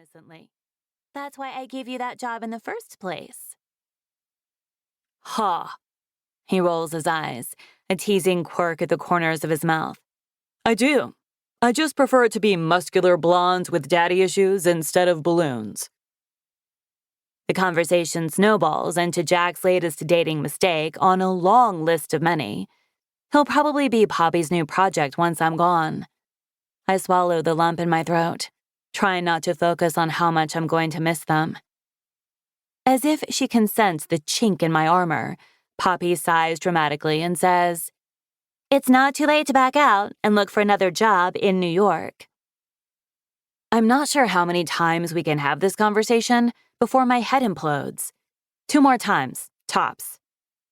innocently. That's why I gave you that job in the first place. Ha! He rolls his eyes, a teasing quirk at the corners of his mouth. I do. I just prefer it to be muscular blondes with daddy issues instead of balloons. The conversation snowballs into Jack's latest dating mistake on a long list of many. He'll probably be Poppy's new project once I'm gone. I swallow the lump in my throat, trying not to focus on how much I'm going to miss them. As if she can sense the chink in my armor, Poppy sighs dramatically and says, "It's not too late to back out and look for another job in New York." I'm not sure how many times we can have this conversation before my head implodes. 2 more times, tops.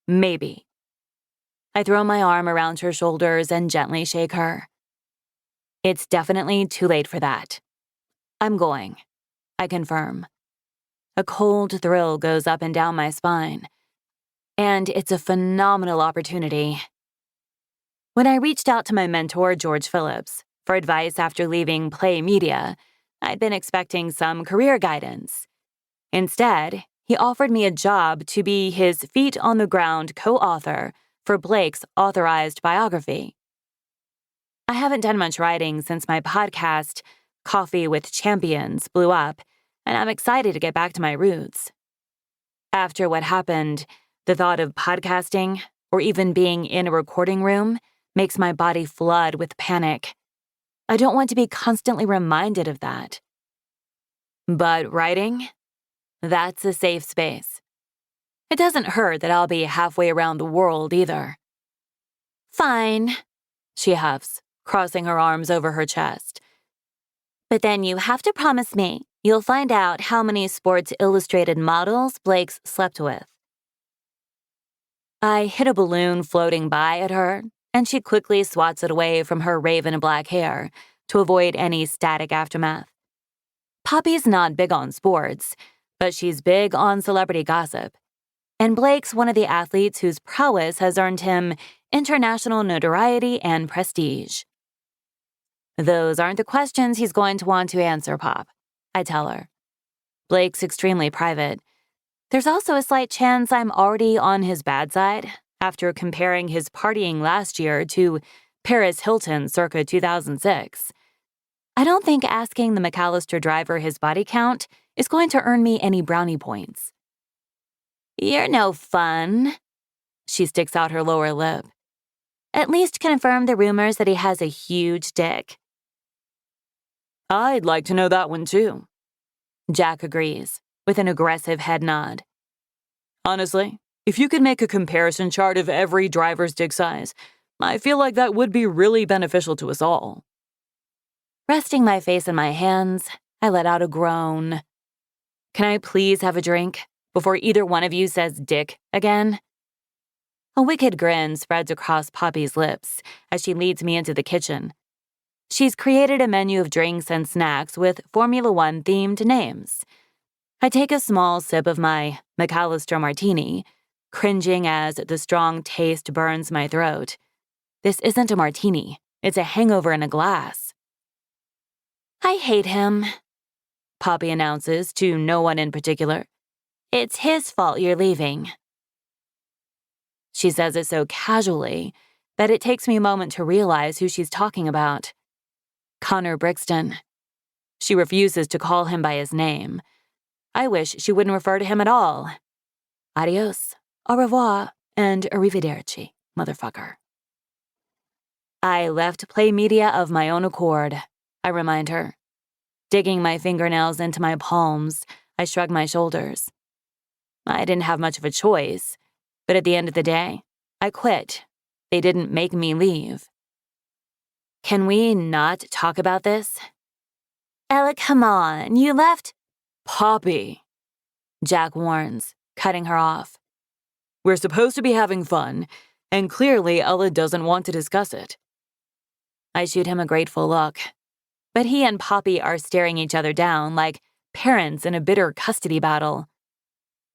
Maybe. I throw my arm around her shoulders and gently shake her. It's definitely too late for that. I'm going, I confirm. A cold thrill goes up and down my spine. And it's a phenomenal opportunity. When I reached out to my mentor, George Phillips, for advice after leaving Play Media, I'd been expecting some career guidance. Instead, he offered me a job to be his feet-on-the-ground co-author for Blake's authorized biography. I haven't done much writing since my podcast, Coffee with Champions, blew up, and I'm excited to get back to my roots. After what happened, the thought of podcasting, or even being in a recording room, makes my body flood with panic. I don't want to be constantly reminded of that. But writing? That's a safe space. It doesn't hurt that I'll be halfway around the world either. Fine, she huffs, crossing her arms over her chest. But then you have to promise me you'll find out how many Sports Illustrated models Blake's slept with. I hit a balloon floating by at her, and she quickly swats it away from her raven black hair to avoid any static aftermath. Poppy's not big on sports, but she's big on celebrity gossip. And Blake's one of the athletes whose prowess has earned him international notoriety and prestige. Those aren't the questions he's going to want to answer, Pop, I tell her. Blake's extremely private. There's also a slight chance I'm already on his bad side after comparing his partying last year to Paris Hilton circa 2006. I don't think asking the McAllister driver his body count is going to earn me any brownie points. You're no fun. She sticks out her lower lip. At least confirm the rumors that he has a huge dick. I'd like to know that one too. Jack agrees, with an aggressive head nod. Honestly, if you could make a comparison chart of every driver's dick size, I feel like that would be really beneficial to us all. Resting my face in my hands, I let out a groan. Can I please have a drink before either one of you says dick again? A wicked grin spreads across Poppy's lips as she leads me into the kitchen. She's created a menu of drinks and snacks with Formula One themed names. I take a small sip of my McAllister martini, cringing as the strong taste burns my throat. This isn't a martini. It's a hangover in a glass. I hate him, Poppy announces to no one in particular. It's his fault you're leaving. She says it so casually that it takes me a moment to realize who she's talking about. Connor Brixton. She refuses to call him by his name. I wish she wouldn't refer to him at all. Adios, au revoir, and arrivederci, motherfucker. I left Play Media of my own accord, I remind her. Digging my fingernails into my palms, I shrug my shoulders. I didn't have much of a choice, but at the end of the day, I quit. They didn't make me leave. Can we not talk about this? Ella, come on, you left. Poppy, Jack warns, cutting her off. We're supposed to be having fun, and clearly Ella doesn't want to discuss it. I shoot him a grateful look, but he and Poppy are staring each other down like parents in a bitter custody battle.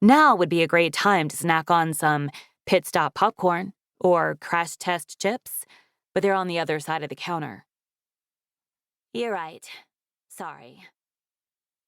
Now would be a great time to snack on some pit stop popcorn or crash test chips, but they're on the other side of the counter. You're right. Sorry.